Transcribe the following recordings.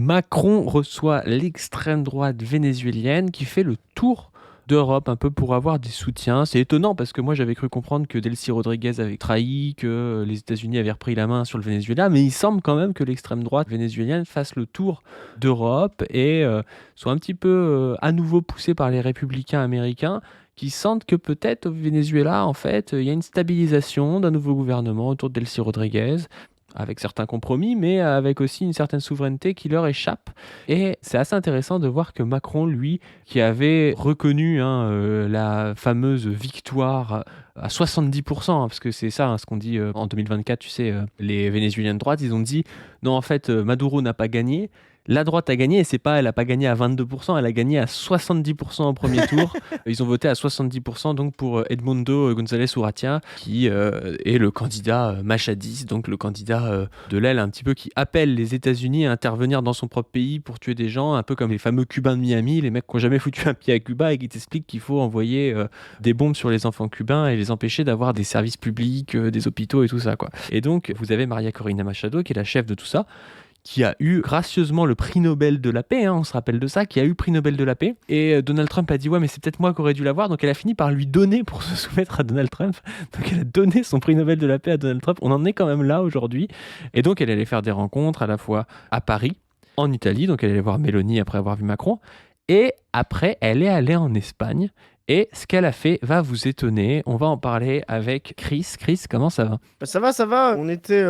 Macron reçoit l'extrême droite vénézuélienne qui fait le tour d'Europe un peu pour avoir des soutiens. C'est étonnant parce que moi j'avais cru comprendre que Delcy Rodriguez avait trahi, que les États-Unis avaient repris la main sur le Venezuela, mais il semble quand même que l'extrême droite vénézuélienne fasse le tour d'Europe et soit un petit peu à nouveau poussée par les républicains américains qui sentent que peut-être au Venezuela, en fait, il y a une stabilisation d'un nouveau gouvernement autour de Delcy Rodriguez avec certains compromis, mais avec aussi une certaine souveraineté qui leur échappe. Et c'est assez intéressant de voir que Macron, lui, qui avait reconnu la fameuse victoire à 70%, parce que c'est ça ce qu'on dit en 2024, tu sais, les Vénézuéliens de droite, ils ont dit, non, en fait, Maduro n'a pas gagné. La droite a gagné, et c'est pas, elle n'a pas gagné à 22%, elle a gagné à 70% au premier tour. Ils ont voté à 70% donc pour Edmundo González Urrutia, qui est le candidat machadiste, donc le candidat de l'aile un petit peu qui appelle les États-Unis à intervenir dans son propre pays pour tuer des gens, un peu comme les fameux Cubains de Miami, les mecs qui n'ont jamais foutu un pied à Cuba et qui t'expliquent qu'il faut envoyer des bombes sur les enfants cubains et les empêcher d'avoir des services publics, des hôpitaux et tout ça, quoi. Et donc, vous avez Maria Corina Machado, qui est la chef de tout ça, qui a eu gracieusement le prix Nobel de la paix, hein, on se rappelle de ça, qui a eu le prix Nobel de la paix. Et Donald Trump a dit ouais mais c'est peut-être moi qui aurais dû l'avoir, donc elle a fini par lui donner pour se soumettre à Donald Trump. Donc elle a donné son prix Nobel de la paix à Donald Trump. On en est quand même là aujourd'hui. Et donc elle allait faire des rencontres à la fois à Paris, en Italie, donc elle allait voir Mélanie après avoir vu Macron. Et après, elle est allée en Espagne. Et ce qu'elle a fait va vous étonner. On va en parler avec Chris. Chris, comment ça va? Bah, ça va, ça va. On était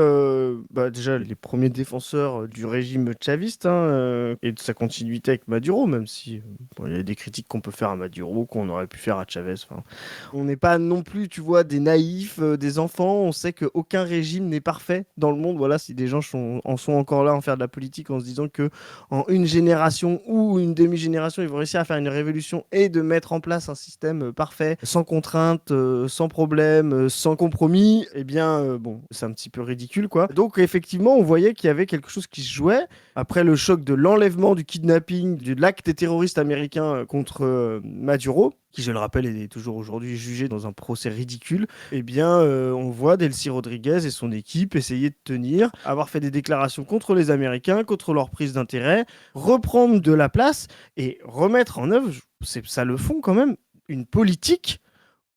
déjà les premiers défenseurs du régime chaviste et de sa continuité avec Maduro, même si bon, il y a des critiques qu'on peut faire à Maduro, qu'on aurait pu faire à Chavez. Enfin, on n'est pas non plus, tu vois, des naïfs, des enfants. On sait qu'aucun régime n'est parfait dans le monde. Voilà, si des gens en sont encore là à en faire de la politique en se disant que en une génération ou une demi-génération, ils vont réussir à faire une révolution et de mettre en place un système parfait, sans contrainte, sans problème, sans compromis, eh bien, bon, c'est un petit peu ridicule, quoi. Donc, effectivement, on voyait qu'il y avait quelque chose qui se jouait. Après le choc de l'enlèvement, du kidnapping, de l'acte terroriste américain contre Maduro, qui, je le rappelle, est toujours aujourd'hui jugé dans un procès ridicule, eh bien, on voit Delcy Rodriguez et son équipe essayer de tenir, avoir fait des déclarations contre les Américains, contre leur prise d'intérêt, reprendre de la place et remettre en œuvre, c'est ça le fond quand même, une politique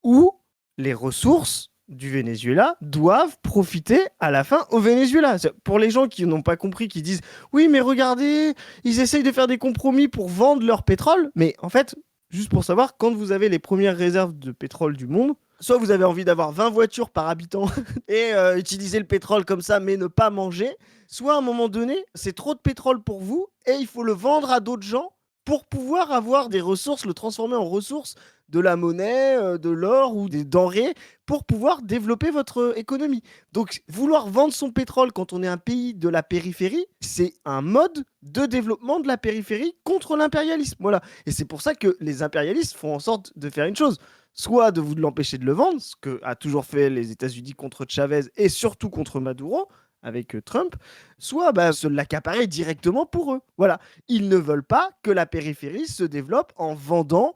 où les ressources du Venezuela doivent profiter à la fin au Venezuela. Pour les gens qui n'ont pas compris, qui disent oui mais regardez, ils essayent de faire des compromis pour vendre leur pétrole, mais en fait, juste pour savoir, quand vous avez les premières réserves de pétrole du monde, soit vous avez envie d'avoir 20 voitures par habitant et utiliser le pétrole comme ça mais ne pas manger, soit à un moment donné, c'est trop de pétrole pour vous et il faut le vendre à d'autres gens pour pouvoir avoir des ressources, le transformer en ressources, de la monnaie, de l'or ou des denrées pour pouvoir développer votre économie. Donc, vouloir vendre son pétrole quand on est un pays de la périphérie, c'est un mode de développement de la périphérie contre l'impérialisme. Voilà. Et c'est pour ça que les impérialistes font en sorte de faire une chose. Soit de vous l'empêcher de le vendre, ce que a toujours fait les États-Unis contre Chavez et surtout contre Maduro, avec Trump, soit se l'accaparer directement pour eux. Voilà. Ils ne veulent pas que la périphérie se développe en vendant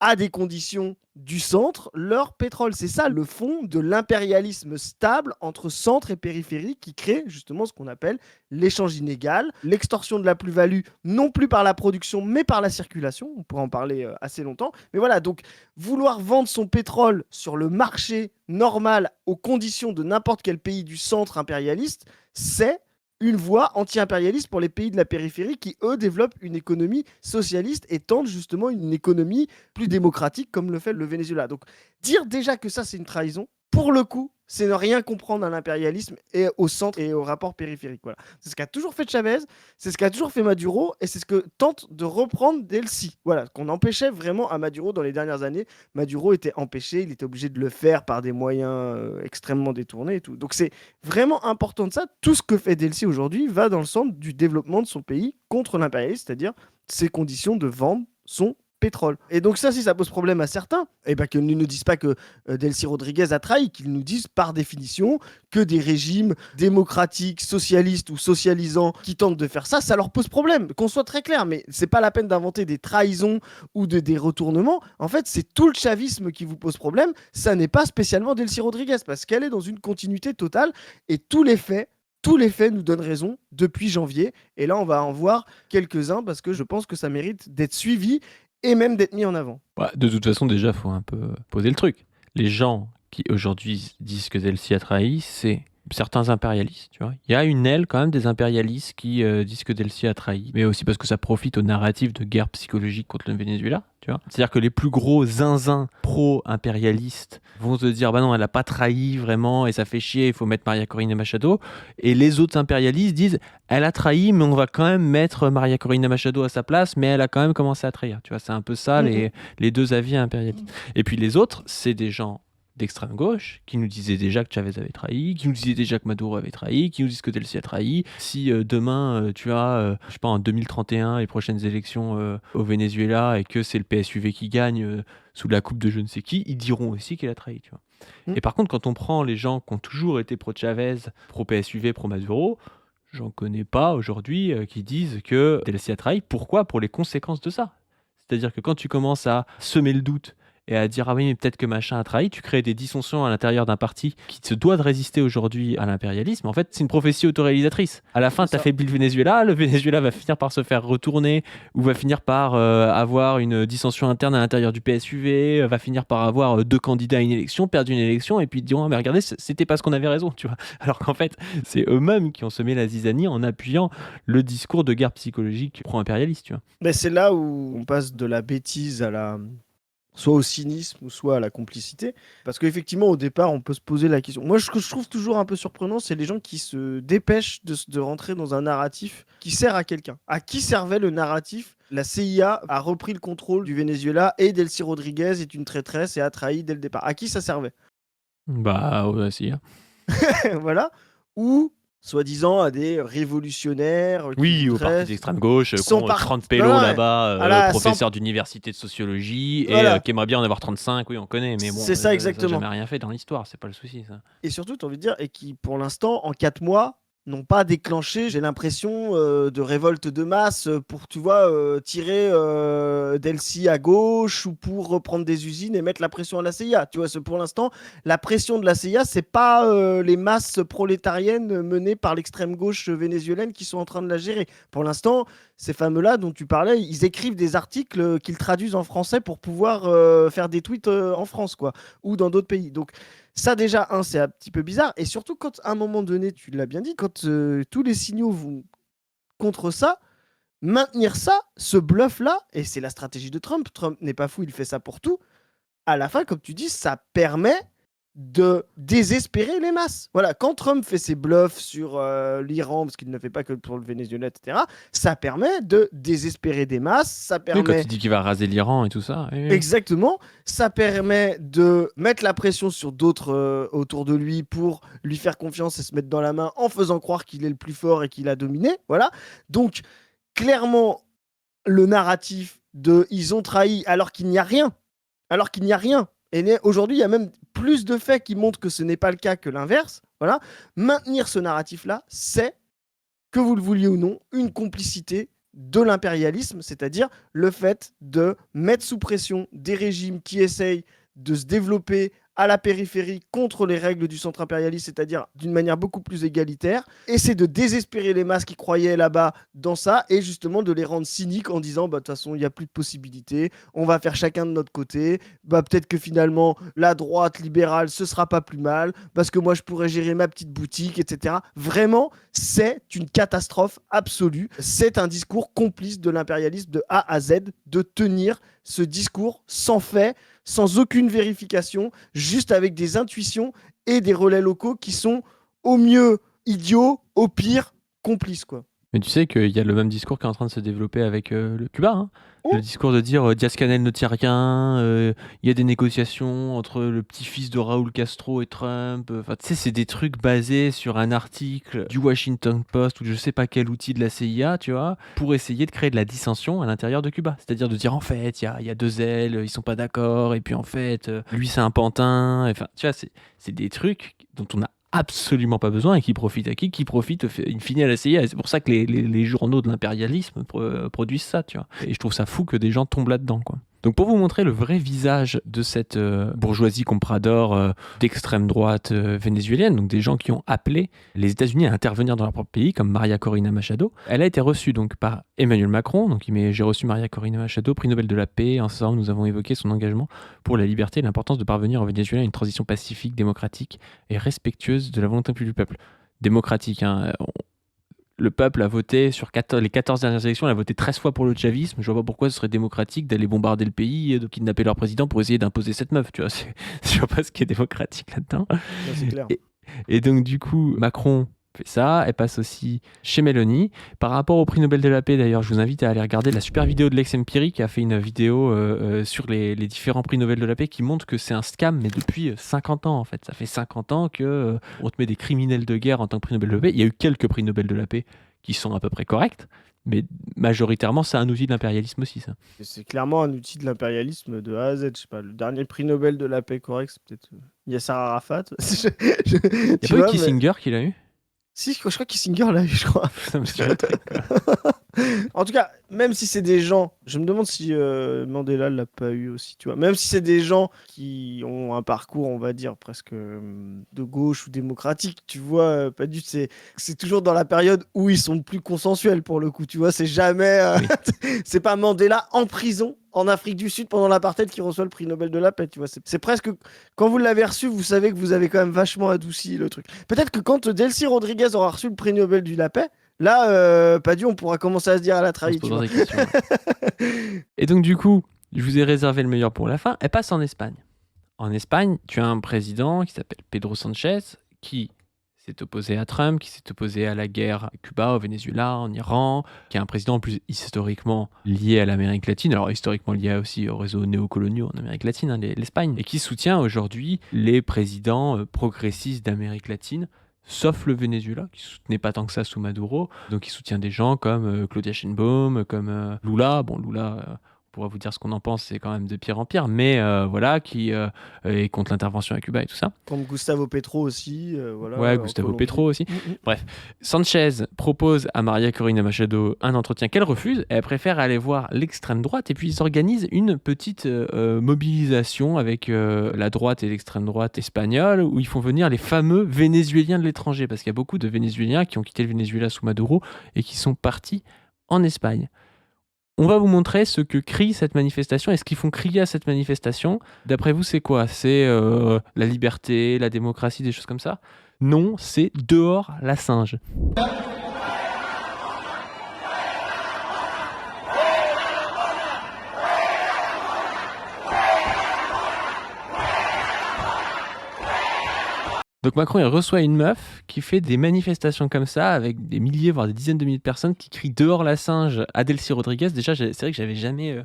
à des conditions du centre leur pétrole. C'est ça le fond de l'impérialisme stable entre centre et périphérie qui crée justement ce qu'on appelle l'échange inégal, l'extorsion de la plus-value non plus par la production mais par la circulation. On pourrait en parler assez longtemps. Mais voilà, donc vouloir vendre son pétrole sur le marché normal aux conditions de n'importe quel pays du centre impérialiste, c'est une voie anti-impérialiste pour les pays de la périphérie qui, eux, développent une économie socialiste et tentent justement une économie plus démocratique comme le fait le Venezuela. Donc, dire déjà que ça, c'est une trahison, pour le coup, c'est ne rien comprendre à l'impérialisme et au centre et au rapport périphérique. Voilà. C'est ce qu'a toujours fait Chavez, c'est ce qu'a toujours fait Maduro et c'est ce que tente de reprendre Delcy. Voilà, qu'on empêchait vraiment à Maduro dans les dernières années. Maduro était empêché, il était obligé de le faire par des moyens extrêmement détournés et tout. Donc c'est vraiment important de ça. Tout ce que fait Delcy aujourd'hui va dans le sens du développement de son pays contre l'impérialisme, c'est-à-dire ses conditions de vendre son pétrole. Et donc ça, si ça pose problème à certains, et ben qu'ils ne disent pas que Delcy Rodriguez a trahi, qu'ils nous disent par définition que des régimes démocratiques, socialistes ou socialisants qui tentent de faire ça, ça leur pose problème. Qu'on soit très clair, mais c'est pas la peine d'inventer des trahisons ou des retournements. En fait, c'est tout le chavisme qui vous pose problème. Ça n'est pas spécialement Delcy Rodriguez parce qu'elle est dans une continuité totale et tous les faits tous les faits nous donnent raison depuis janvier. Et là, on va en voir quelques-uns parce que je pense que ça mérite d'être suivi et même d'être mis en avant. Ouais, de toute façon, déjà, faut un peu poser le truc. Les gens qui aujourd'hui disent que Delcy a trahi, c'est certains impérialistes, tu vois. Il y a une aile quand même des impérialistes qui disent que Delcy a trahi, mais aussi parce que ça profite au narratif de guerre psychologique contre le Venezuela, tu vois. C'est-à-dire que les plus gros zinzins pro-impérialistes vont se dire bah non, elle a pas trahi vraiment et ça fait chier, il faut mettre Maria Corina Machado, et les autres impérialistes disent elle a trahi, mais on va quand même mettre Maria Corina Machado à sa place, mais elle a quand même commencé à trahir, tu vois. C'est un peu ça les deux avis impérialistes. Et puis les autres, c'est des gens d'extrême gauche qui nous disaient déjà que Chavez avait trahi, qui nous disaient déjà que Maduro avait trahi, qui nous disent que Delcy a trahi. Si demain tu as, je sais pas, en 2031 les prochaines élections au Venezuela et que c'est le PSUV qui gagne sous la coupe de je ne sais qui, ils diront aussi qu'elle a trahi, tu vois. Et par contre, quand on prend les gens qui ont toujours été pro-Chavez, pro-PSUV, pro-Maduro, j'en connais pas aujourd'hui qui disent que Delcy a trahi. Pourquoi ? Pour les conséquences de ça. C'est-à-dire que quand tu commences à semer le doute et à dire ah oui mais peut-être que machin a trahi, tu crées des dissensions à l'intérieur d'un parti qui se doit de résister aujourd'hui à l'impérialisme. En fait, c'est une prophétie autoréalisatrice. À la fin, tu as fait le Venezuela va finir par se faire retourner ou va finir par avoir une dissension interne à l'intérieur du PSUV, va finir par avoir deux candidats à une élection, perdre une élection et puis dire mais regardez, c'était parce qu'on avait raison, tu vois. Alors qu'en fait, c'est eux-mêmes qui ont semé la zizanie en appuyant le discours de guerre psychologique pro-impérialiste, tu vois. Mais c'est là où on passe de la bêtise à la soit au cynisme ou soit à la complicité. Parce qu'effectivement, au départ, on peut se poser la question. Moi, ce que je trouve toujours un peu surprenant, c'est les gens qui se dépêchent de rentrer dans un narratif qui sert à quelqu'un. À qui servait le narratif ? La CIA a repris le contrôle du Venezuela et Delcy Rodriguez est une traîtresse et a trahi dès le départ. À qui ça servait ? Bah, ouais, si. Voilà. Ou soi-disant à des révolutionnaires. Oui, au parti d'extrême gauche, qui ont 30 pélos là-bas, professeur d'université de sociologie, Voilà. et qui aimerait bien en avoir 35, oui, on connaît, mais bon, c'est ça exactement. Ça n'a jamais rien fait dans l'histoire, c'est pas le souci, ça. Et surtout, tu as envie de dire, et qui pour l'instant, en 4 mois, n'ont pas déclenché, j'ai l'impression, de révolte de masse pour, tu vois, tirer Delcy à gauche ou pour reprendre des usines et mettre la pression à la CIA. Tu vois, pour l'instant, la pression de la CIA, c'est pas les masses prolétariennes menées par l'extrême gauche vénézuélienne qui sont en train de la gérer. Pour l'instant, ces fameux-là dont tu parlais, ils écrivent des articles qu'ils traduisent en français pour pouvoir faire des tweets en France, quoi, ou dans d'autres pays. Donc, ça déjà, c'est un petit peu bizarre. Et surtout quand, à un moment donné, tu l'as bien dit, quand tous les signaux vont contre ça, maintenir ça, ce bluff-là, et c'est la stratégie de Trump. Trump n'est pas fou, il fait ça pour tout. À la fin, comme tu dis, ça permet de désespérer les masses. Voilà, quand Trump fait ses bluffs sur l'Iran, parce qu'il ne fait pas que pour le Venezuela, etc., ça permet de désespérer des masses, ça permet... Oui, quand il dit qu'il va raser l'Iran et tout ça. Oui. Exactement, ça permet de mettre la pression sur d'autres autour de lui pour lui faire confiance et se mettre dans la main en faisant croire qu'il est le plus fort et qu'il a dominé, voilà. Donc, clairement, le narratif de « ils ont trahi » alors qu'il n'y a rien, et aujourd'hui, il y a même plus de faits qui montrent que ce n'est pas le cas que l'inverse. Voilà. Maintenir ce narratif-là, c'est, que vous le vouliez ou non, une complicité de l'impérialisme, c'est-à-dire le fait de mettre sous pression des régimes qui essayent de se développer à la périphérie contre les règles du centre impérialiste, c'est-à-dire d'une manière beaucoup plus égalitaire, et c'est de désespérer les masses qui croyaient là-bas dans ça, et justement de les rendre cyniques en disant, bah de toute façon, il n'y a plus de possibilités, on va faire chacun de notre côté, bah peut-être que finalement, la droite libérale, ce sera pas plus mal, parce que moi, je pourrais gérer ma petite boutique, etc. Vraiment, c'est une catastrophe absolue. C'est un discours complice de l'impérialisme de A à Z, de tenir ce discours sans fait, sans aucune vérification, juste avec des intuitions et des relais locaux qui sont au mieux idiots, au pire complices, quoi. Mais tu sais qu'il y a le même discours qui est en train de se développer avec le Cuba, hein. Le discours de dire Diaz-Canel ne tient rien, il y a des négociations entre le petit-fils de Raúl Castro et Trump. Enfin, tu sais, c'est des trucs basés sur un article du Washington Post ou je sais pas quel outil de la CIA, tu vois, pour essayer de créer de la dissension à l'intérieur de Cuba. C'est-à-dire de dire en fait, il y a deux ailes, ils sont pas d'accord, et puis en fait, lui c'est un pantin. Enfin, tu vois, c'est des trucs dont on a absolument pas besoin et qui profite à qui profite in fine à la CIA. Et c'est pour ça que les journaux de l'impérialisme produisent ça, tu vois. Et je trouve ça fou que des gens tombent là-dedans, quoi. Donc pour vous montrer le vrai visage de cette bourgeoisie comprador d'extrême droite vénézuélienne, donc des gens qui ont appelé les États-Unis à intervenir dans leur propre pays, comme Maria Corina Machado, elle a été reçue donc par Emmanuel Macron. Donc il met j'ai reçu Maria Corina Machado, prix Nobel de la paix. Ensemble, nous avons évoqué son engagement pour la liberté et l'importance de parvenir au Venezuela à une transition pacifique, démocratique et respectueuse de la volonté du peuple. Démocratique, hein. Le peuple a voté sur les 14 dernières élections, il a voté 13 fois pour le chavisme. Je vois pas pourquoi ce serait démocratique d'aller bombarder le pays et de kidnapper leur président pour essayer d'imposer cette meuf. Tu vois, je vois pas ce qui est démocratique là-dedans. Là, c'est clair. Et donc, du coup, Macron fait ça. Elle passe aussi chez Meloni. Par rapport au prix Nobel de la paix, d'ailleurs, je vous invite à aller regarder la super vidéo de Lex Empiri qui a fait une vidéo sur les différents prix Nobel de la paix qui montre que c'est un scam, mais depuis 50 ans en fait. Ça fait 50 ans que on te met des criminels de guerre en tant que prix Nobel de la paix. Il y a eu quelques prix Nobel de la paix qui sont à peu près corrects, mais majoritairement, c'est un outil de l'impérialisme aussi, ça. Et c'est clairement un outil de l'impérialisme de A à Z. Je sais pas, le dernier prix Nobel de la paix correct, c'est peut-être Yasser Arafat. Il n'y a pas eu Kissinger qui l'a eu? Si, je crois Kissinger l'a eu, je crois. Ça me dit un truc, quoi. En tout cas, même si c'est des gens, je me demande si Mandela l'a pas eu aussi, tu vois. Même si c'est des gens qui ont un parcours, on va dire, presque de gauche ou démocratique, tu vois, pas du c'est toujours dans la période où ils sont plus consensuels pour le coup, tu vois. C'est jamais, Oui. c'est pas Mandela en prison en Afrique du Sud pendant l'apartheid qui reçoit le prix Nobel de la paix, tu vois. C'est presque, quand vous l'avez reçu, vous savez que vous avez quand même vachement adouci le truc. Peut-être que quand Delcy Rodriguez aura reçu le prix Nobel de la paix, là, pas dû, on pourra commencer à se dire à la On se trahie, tu posera vois. des questions, ouais. Et donc, du coup, je vous ai réservé le meilleur pour la fin. Elle passe en Espagne. En Espagne, tu as un président qui s'appelle Pedro Sánchez, qui s'est opposé à Trump, qui s'est opposé à la guerre à Cuba, au Venezuela, en Iran, qui est un président en plus historiquement lié à l'Amérique latine, alors historiquement lié aussi aux réseaux néocoloniaux en Amérique latine, hein, l'Espagne, et qui soutient aujourd'hui les présidents progressistes d'Amérique latine, sauf le Venezuela, qui ne soutenait pas tant que ça sous Maduro. Donc il soutient des gens comme Claudia Sheinbaum, comme Lula. Bon, Lula, on pourra vous dire ce qu'on en pense, c'est quand même de pire en pire, mais voilà, qui est contre l'intervention à Cuba et tout ça. Comme Gustavo Petro aussi, voilà. Ouais, en Gustavo Colombie. Petro aussi. Bref, Sanchez propose à Maria Corina Machado un entretien qu'elle refuse. Elle préfère aller voir l'extrême droite et puis ils organisent une petite mobilisation avec la droite et l'extrême droite espagnole où ils font venir les fameux Vénézuéliens de l'étranger parce qu'il y a beaucoup de Vénézuéliens qui ont quitté le Venezuela sous Maduro et qui sont partis en Espagne. On va vous montrer ce que crie cette manifestation et ce qu'ils font crier à cette manifestation. D'après vous, c'est quoi? C'est la liberté, la démocratie, des choses comme ça? Non, c'est dehors la singe. Donc Macron, il reçoit une meuf qui fait des manifestations comme ça avec des milliers, voire des dizaines de milliers de personnes qui crient dehors la singe à Delcy Rodriguez. Déjà, c'est vrai que j'avais jamais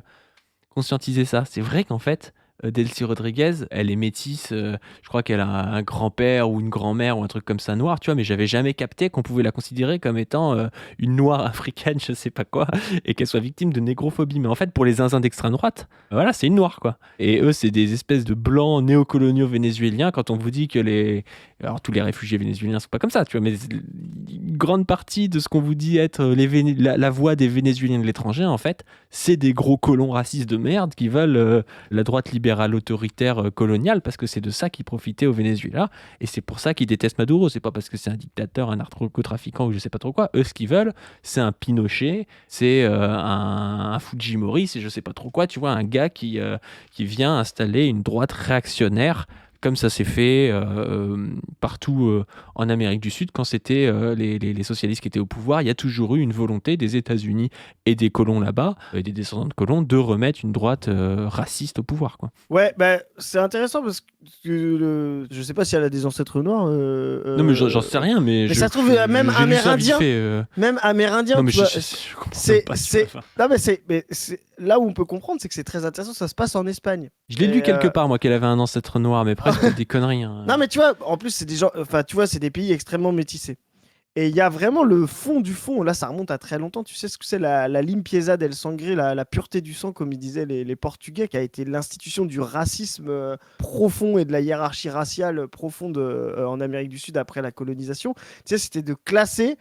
conscientisé ça. C'est vrai qu'en fait, Delcy Rodriguez, elle est métisse. Je crois qu'elle a un grand-père ou une grand-mère ou un truc comme ça noir, tu vois, mais j'avais jamais capté qu'on pouvait la considérer comme étant une noire africaine, je sais pas quoi, et qu'elle soit victime de négrophobie. Mais en fait, pour les zinzins d'extrême droite, voilà, c'est une noire, quoi. Et eux, c'est des espèces de blancs néocoloniaux vénézuéliens. Quand on vous dit que alors tous les réfugiés vénézuéliens sont pas comme ça, tu vois, mais une grande partie de ce qu'on vous dit être la voix des Vénézuéliens de l'étranger, en fait, c'est des gros colons racistes de merde qui veulent la droite libérale autoritaire coloniale parce que c'est de ça qu'ils profitaient au Venezuela et c'est pour ça qu'ils détestent Maduro. C'est pas parce que c'est un dictateur, un narcotrafiquant ou je sais pas trop quoi. Eux, ce qu'ils veulent, c'est un Pinochet, c'est un Fujimori, c'est je sais pas trop quoi. Tu vois, un gars qui vient installer une droite réactionnaire comme ça s'est fait partout en Amérique du Sud quand c'était les socialistes qui étaient au pouvoir. Il y a toujours eu une volonté des États-Unis et des colons là-bas, et des descendants de colons, de remettre une droite raciste au pouvoir, quoi. Ouais, bah, c'est intéressant parce que je sais pas si elle a des ancêtres noirs. Non, mais j'en sais rien, mais ça se trouve, même j'ai lu ça vite amérindien. fait, Même amérindien, Non, mais tu vois, je comprends même pas, tu vois, enfin. Non, mais là où on peut comprendre, c'est que c'est très intéressant, ça se passe en Espagne. Je l'ai lu quelque part, moi, qu'elle avait un ancêtre noir, mais presque des conneries, hein. Non, mais tu vois, en plus, c'est des gens, enfin, tu vois, c'est des pays extrêmement métissés. Et il y a vraiment le fond du fond. Là, ça remonte à très longtemps. Tu sais ce que c'est la limpieza del sangre, la pureté du sang, comme ils disaient les Portugais, qui a été l'institution du racisme profond et de la hiérarchie raciale profonde en Amérique du Sud après la colonisation. Tu sais, c'était de classer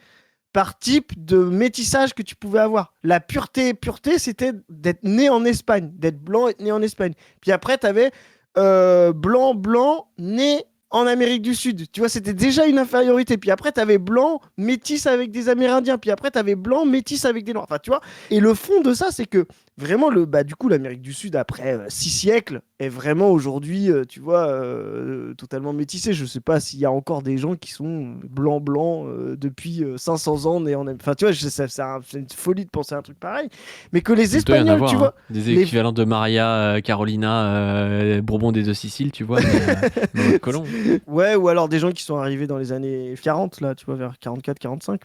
par type de métissage que tu pouvais avoir. La pureté, c'était d'être né en Espagne, d'être blanc et né en Espagne. Puis après, tu avais blanc, né en Amérique du Sud. Tu vois, c'était déjà une infériorité. Puis après, tu avais blanc, métis avec des Amérindiens. Puis après, tu avais blanc, métis avec des Noirs. Enfin, tu vois. Et le fond de ça, c'est que vraiment, du coup, l'Amérique du Sud, après 6 siècles, est vraiment aujourd'hui, tu vois, totalement métissée. Je sais pas s'il y a encore des gens qui sont blancs depuis 500 ans nés en... Enfin, tu vois, c'est une folie de penser à un truc pareil. Mais que les Il doit y en Espagnols, avoir, tu hein. vois... Des les- équivalents de Maria, Carolina, Bourbon des deux Siciles, tu vois, mais de colons. Ouais, ou alors des gens qui sont arrivés dans les années 40, là, tu vois, vers 44, 45,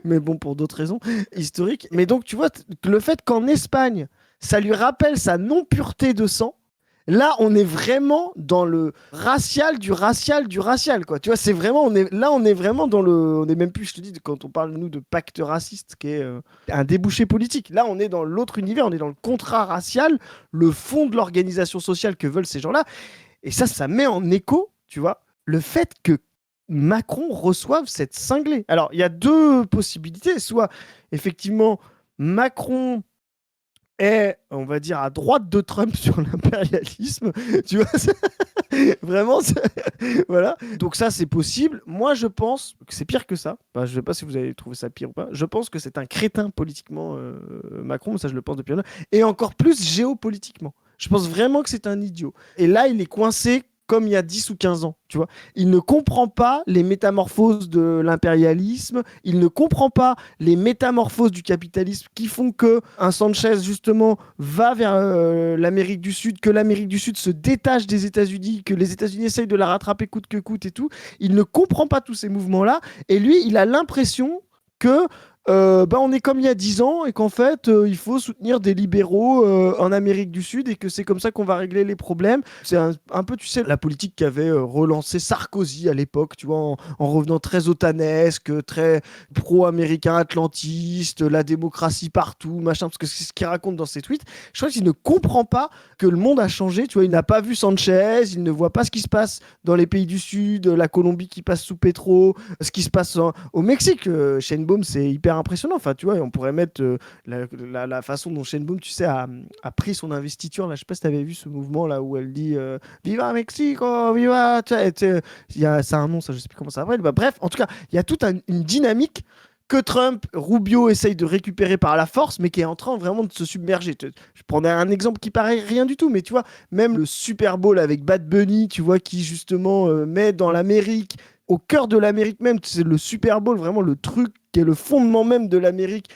mais bon, pour d'autres raisons historiques. Mais donc, tu vois, le fait qu'en Espagne, ça lui rappelle sa non-pureté de sang, là, on est vraiment dans le racial du racial du racial, quoi. Tu vois, c'est vraiment, on est vraiment dans le, on est même plus, je te dis, quand on parle, nous, de pacte raciste, qui est un débouché politique. Là, on est dans l'autre univers, on est dans le contrat racial, le fond de l'organisation sociale que veulent ces gens-là. Et ça met en écho, tu vois, le fait que Macron reçoive cette cinglée. Alors, il y a deux possibilités. Soit, effectivement, Macron est, on va dire, à droite de Trump sur l'impérialisme. Tu vois, vraiment, voilà. Donc ça, c'est possible. Moi, je pense que c'est pire que ça. Enfin, je ne sais pas si vous avez trouvé ça pire ou pas. Je pense que c'est un crétin politiquement, Macron, mais ça, je le pense depuis longtemps. Et encore plus géopolitiquement. Je pense vraiment que c'est un idiot. Et là, il est coincé comme il y a 10 ou 15 ans, tu vois. Il ne comprend pas les métamorphoses de l'impérialisme, il ne comprend pas les métamorphoses du capitalisme qui font que un Sanchez, justement, va vers l'Amérique du Sud, que l'Amérique du Sud se détache des États-Unis, que les États-Unis essayent de la rattraper coûte que coûte et tout. Il ne comprend pas tous ces mouvements-là, et lui, il a l'impression que on est comme il y a 10 ans et qu'en fait, il faut soutenir des libéraux en Amérique du Sud et que c'est comme ça qu'on va régler les problèmes. C'est un peu, tu sais, la politique qu'avait relancé Sarkozy à l'époque, tu vois, en revenant très otanesque, très pro-américain atlantiste, la démocratie partout, machin, parce que c'est ce qu'il raconte dans ses tweets. Je crois qu'il ne comprend pas que le monde a changé, tu vois, il n'a pas vu Sanchez, il ne voit pas ce qui se passe dans les pays du Sud, la Colombie qui passe sous Petro, ce qui se passe au Mexique. Sheinbaum, c'est hyper impressionnant. Enfin, tu vois, on pourrait mettre la façon dont Sheinbaum, tu sais, a pris son investiture. Là, je sais pas si tu avais vu ce mouvement là où elle dit Viva Mexico, viva. Ça a un nom, ça, je sais plus comment ça s'appelle. Bah, bref, en tout cas, il y a toute une dynamique que Trump, Rubio essaye de récupérer par la force, mais qui est en train vraiment de se submerger. Je prendrais un exemple qui paraît rien du tout, mais tu vois, même le Super Bowl avec Bad Bunny, tu vois, qui justement met dans l'Amérique, au cœur de l'Amérique même, c'est le Super Bowl, vraiment le truc qui est le fondement même de l'Amérique,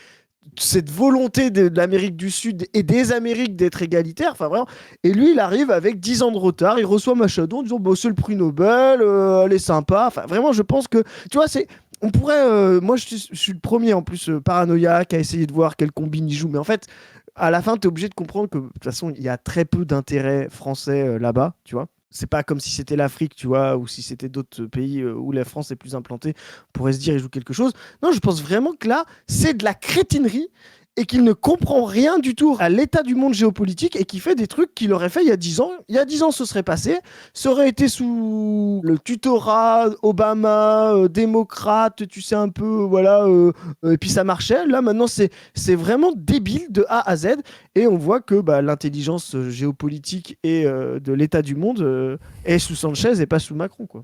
cette volonté de l'Amérique du Sud et des Amériques d'être égalitaires, enfin vraiment. Et lui, il arrive avec 10 ans de retard, il reçoit Machado en disant bah, c'est le prix Nobel, elle est sympa. Enfin, vraiment, je pense que, tu vois, c'est. On pourrait. Moi, je suis le premier en plus paranoïaque à essayer de voir quelle combine il joue, mais en fait, à la fin, tu es obligé de comprendre que de toute façon, il y a très peu d'intérêt français là-bas, tu vois. C'est pas comme si c'était l'Afrique, tu vois, ou si c'était d'autres pays où la France est plus implantée. On pourrait se dire, il joue quelque chose. Non, je pense vraiment que là, c'est de la crétinerie et qu'il ne comprend rien du tout à l'état du monde géopolitique et qui fait des trucs qu'il aurait fait il y a 10 ans. Il y a 10 ans, ce serait passé. Ça aurait été sous le tutorat Obama, démocrate, tu sais, un peu, voilà. Et puis ça marchait. Là, maintenant, c'est vraiment débile de A à Z. Et on voit que bah, l'intelligence géopolitique et de l'état du monde est sous Sanchez et pas sous Macron, quoi.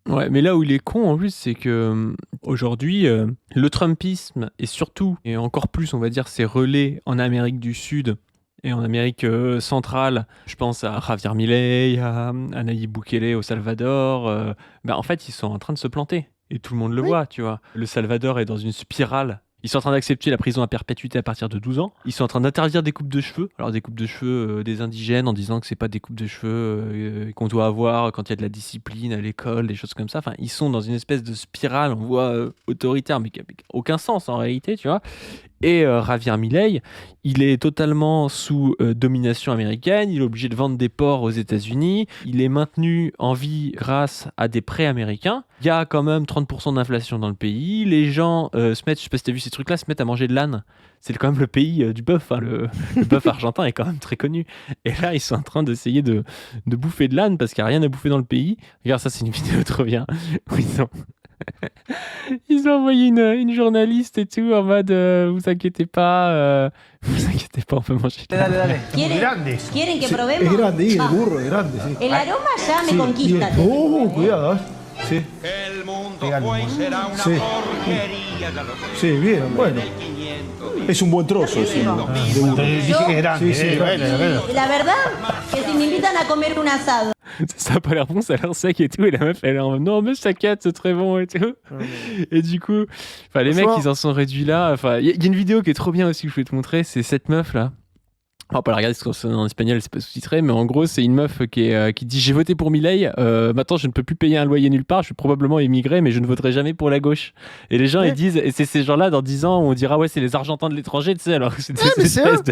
Ouais, mais là où il est con en plus, c'est que aujourd'hui, le Trumpisme et surtout, et encore plus, on va dire, ses relais en Amérique du Sud et en Amérique centrale, je pense à Javier Milei, à Nayib Bukele au Salvador, en fait, ils sont en train de se planter. Et tout le monde le Oui. voit, tu vois. Le Salvador est dans une spirale. Ils sont en train d'accepter la prison à perpétuité à partir de 12 ans. Ils sont en train d'interdire des coupes de cheveux. Alors des coupes de cheveux des indigènes en disant que c'est pas des coupes de cheveux qu'on doit avoir quand il y a de la discipline à l'école, des choses comme ça. Enfin, ils sont dans une espèce de spirale, on voit autoritaire, mais qui n'a aucun sens en réalité, tu vois. Et Javier Milei, il est totalement sous domination américaine, il est obligé de vendre des ports aux États-Unis, il est maintenu en vie grâce à des prêts américains. Il y a quand même 30% d'inflation dans le pays, les gens se mettent, je sais pas si tu as vu ces trucs-là, se mettent à manger de l'âne. C'est quand même le pays du bœuf, hein. Le bœuf argentin est quand même très connu. Et là, ils sont en train d'essayer de bouffer de l'âne parce qu'il n'y a rien à bouffer dans le pays. Regarde, ça c'est une vidéo trop bien. Où ils ont Ils ont envoyé une journaliste et tout en mode vous inquiétez pas, on peut manger. Dale, dale. ¿Quieren que Sí, probemos? es grande, y el Ah, burro es grande, sí. el aroma ya me Sí, conquista. y cuidado, ¿eh? Sí, El mundo Pégale, hoy bueno. será una Sí. porquería, ya lo sé. sí, bien, bueno. 500. Es un buen trozo ese de burro. Dije que es grande. Sí, sí, bueno, bueno. La verdad, que si me invitan a comer un asado, Ça a pas l'air bon, ça a l'air sec et tout. Et la meuf, elle est en mode non, mais t'inquiète, c'est très bon et tout. Et du coup, les mecs, Franchement- ils en sont réduits là. Enfin, il y a une vidéo qui est trop bien aussi que je voulais te montrer. C'est cette meuf là. On va pas la regarder parce que c'est en espagnol, c'est pas sous-titré, mais en gros, c'est une meuf qui dit j'ai voté pour Milei, maintenant je ne peux plus payer un loyer nulle part, je vais probablement émigrer, mais je ne voterai jamais pour la gauche. Et les gens Ouais. ils disent, et c'est ces gens-là dans 10 ans, on dira ouais, c'est les Argentins de l'étranger, tu sais, alors que c'est des mais c'est espèces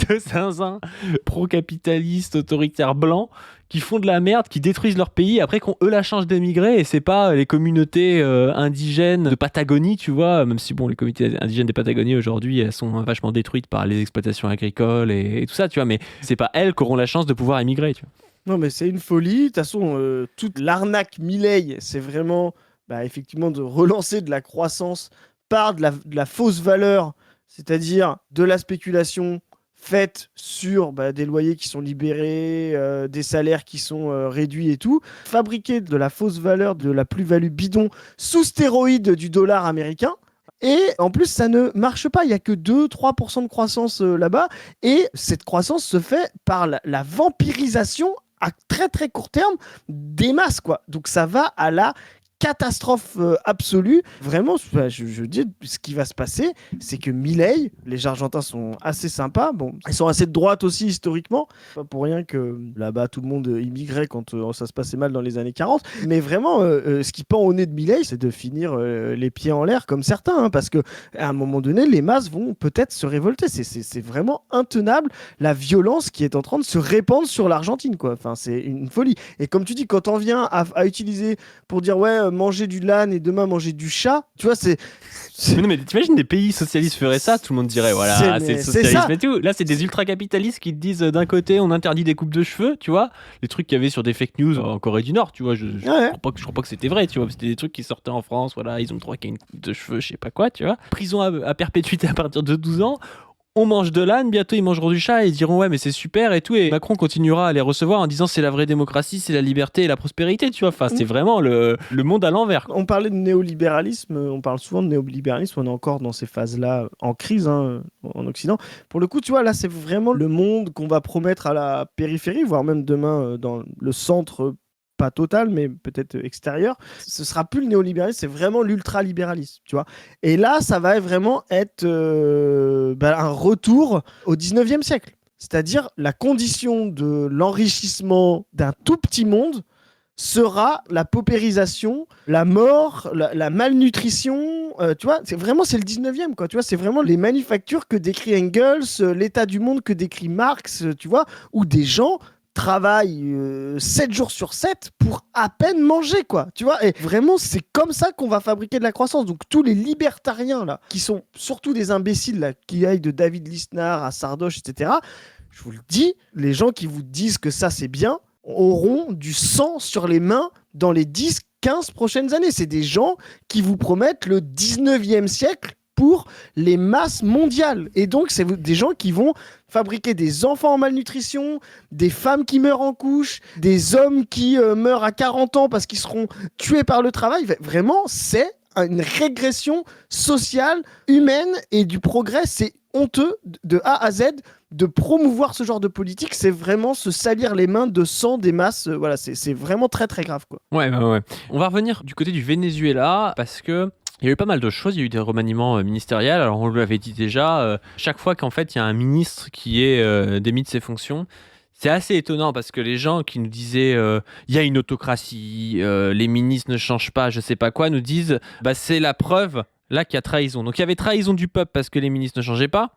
de zinzins pro-capitalistes, autoritaires blancs qui font de la merde, qui détruisent leur pays, après qu'on eux la chance d'émigrer, et c'est pas les communautés indigènes de Patagonie, tu vois, même si bon, les communautés indigènes de Patagonie aujourd'hui, elles sont vachement détruites par les exploitations agricoles et tout ça, tu vois, mais c'est pas elles qui auront la chance de pouvoir émigrer, tu vois. Non, mais c'est une folie. De toute façon, toute l'arnaque Milei, c'est vraiment effectivement de relancer de la croissance par de la fausse valeur, c'est-à-dire de la spéculation faite sur des loyers qui sont libérés, des salaires qui sont réduits et tout. Fabriquer de la fausse valeur, de la plus-value bidon sous stéroïde du dollar américain. Et en plus, ça ne marche pas. Il n'y a que 2-3% de croissance là-bas. Et cette croissance se fait par la vampirisation à très très court terme des masses, quoi. Donc ça va à la catastrophe absolue. Vraiment, je dis, ce qui va se passer, c'est que Milei, les Argentins sont assez sympas. Bon, ils sont assez de droite aussi historiquement. Pas pour rien que là-bas, tout le monde immigrait quand ça se passait mal dans les années 40. Mais vraiment, ce qui pend au nez de Milei, c'est de finir les pieds en l'air comme certains. Hein, parce que à un moment donné, les masses vont peut-être se révolter. C'est vraiment intenable la violence qui est en train de se répandre sur l'Argentine, quoi. Enfin, c'est une folie. Et comme tu dis, quand on vient à utiliser pour dire ouais, manger du LAN et demain manger du chat, tu vois, Mais non, mais t'imagines des pays socialistes feraient ça, tout le monde dirait voilà, c'est le c'est socialisme ça. et tout. Là, c'est des ultra-capitalistes qui te disent d'un côté, on interdit des coupes de cheveux, tu vois, les trucs qu'il y avait sur des fake news en Corée du Nord, tu vois. Je Ouais. crois pas que c'était vrai, tu vois. C'était des trucs qui sortaient en France, voilà, ils ont le droit qu'il y ait une coupe de cheveux, je sais pas quoi, tu vois. Prison à perpétuité à partir de 12 ans. On mange de l'âne, bientôt ils mangeront du chat et ils diront ouais mais c'est super et tout, et Macron continuera à les recevoir en disant c'est la vraie démocratie, c'est la liberté et la prospérité, tu vois, enfin c'est vraiment le monde à l'envers. On parlait de néolibéralisme, on parle souvent de néolibéralisme, on est encore dans ces phases-là en crise en Occident. Pour le coup, tu vois, là, c'est vraiment le monde qu'on va promettre à la périphérie, voire même demain dans le centre, pas total, mais peut-être extérieur. Ce sera plus le néolibéralisme, c'est vraiment l'ultralibéralisme, tu vois. Et là, ça va vraiment être un retour au 19e siècle. C'est-à-dire la condition de l'enrichissement d'un tout petit monde sera la paupérisation, la mort, la malnutrition, tu vois, c'est le 19e, quoi, tu vois, c'est vraiment les manufactures que décrit Engels, l'état du monde que décrit Marx, tu vois, où des gens travaillent 7 jours sur 7 pour à peine manger, quoi, tu vois, et vraiment, c'est comme ça qu'on va fabriquer de la croissance. Donc, tous les libertariens, là, qui sont surtout des imbéciles, là, qui aillent de David Lisnard à Sardoche, etc., je vous le dis, les gens qui vous disent que ça, c'est bien, auront du sang sur les mains dans les 10-15 prochaines années. C'est des gens qui vous promettent le 19e siècle pour les masses mondiales. Et donc, c'est des gens qui vont fabriquer des enfants en malnutrition, des femmes qui meurent en couche, des hommes qui meurent à 40 ans parce qu'ils seront tués par le travail. Vraiment, c'est une régression sociale, humaine et du progrès. C'est honteux de A à Z de promouvoir ce genre de politique. C'est vraiment se salir les mains de sang des masses. Voilà, c'est vraiment très très grave, quoi. Ouais. On va revenir du côté du Venezuela parce que il y a eu pas mal de choses, il y a eu des remaniements ministériels. Alors on l'avait dit déjà, chaque fois qu'en fait il y a un ministre qui est démis de ses fonctions, c'est assez étonnant parce que les gens qui nous disaient il y a une autocratie, les ministres ne changent pas, je sais pas quoi, nous disent bah c'est la preuve là qu'il y a trahison. Donc il y avait trahison du peuple parce que les ministres ne changeaient pas.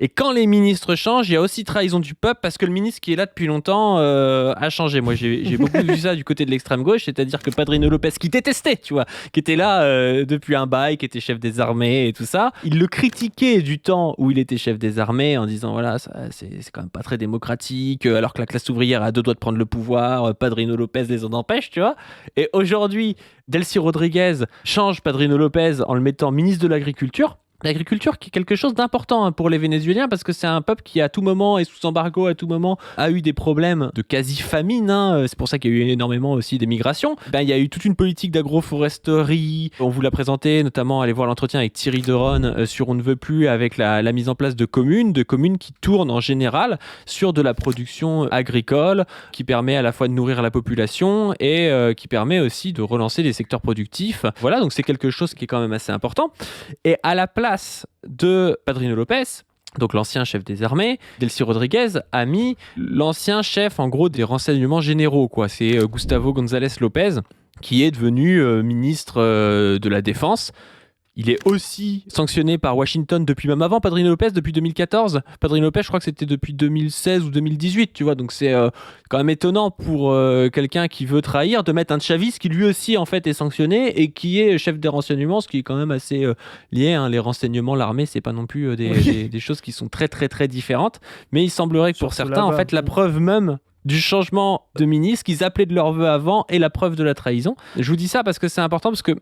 Et quand les ministres changent, il y a aussi trahison du peuple parce que le ministre qui est là depuis longtemps a changé. Moi, j'ai beaucoup vu ça du côté de l'extrême gauche, c'est-à-dire que Padrino Lopez, qui détestait, tu vois, qui était là depuis un bail, qui était chef des armées et tout ça, il le critiquait du temps où il était chef des armées en disant voilà, ça, c'est quand même pas très démocratique, alors que la classe ouvrière a deux doigts de prendre le pouvoir, Padrino Lopez les en empêche, tu vois. Et aujourd'hui, Delcy Rodriguez change Padrino Lopez en le mettant ministre de l'Agriculture. L'agriculture qui est quelque chose d'important pour les Vénézuéliens parce que c'est un peuple qui à tout moment est sous embargo, à tout moment a eu des problèmes de quasi-famine. C'est pour ça qu'il y a eu énormément aussi d'émigration. Il y a eu toute une politique d'agroforesterie. On vous l'a présenté, notamment allez voir l'entretien avec Thierry Deron sur On ne veut plus avec la mise en place de communes qui tournent en général sur de la production agricole qui permet à la fois de nourrir la population et qui permet aussi de relancer les secteurs productifs. Voilà, donc c'est quelque chose qui est quand même assez important. Et à la place de Padrino Lopez, donc l'ancien chef des armées, Delcy Rodriguez a mis l'ancien chef en gros des renseignements généraux, quoi. C'est Gustavo González López qui est devenu ministre de la Défense. Il est aussi sanctionné par Washington depuis même avant Padrino Lopez, depuis 2014. Padrino Lopez, je crois que c'était depuis 2016 ou 2018, tu vois. Donc c'est quand même étonnant pour quelqu'un qui veut trahir de mettre un chaviste qui lui aussi en fait est sanctionné et qui est chef des renseignements, ce qui est quand même assez lié. Les renseignements, l'armée, c'est pas non plus des choses qui sont très très très différentes. Mais il semblerait que pour certains, en fait, la preuve même du changement de ministre qu'ils appelaient de leur vœu avant et la preuve de la trahison. Je vous dis ça parce que c'est important parce que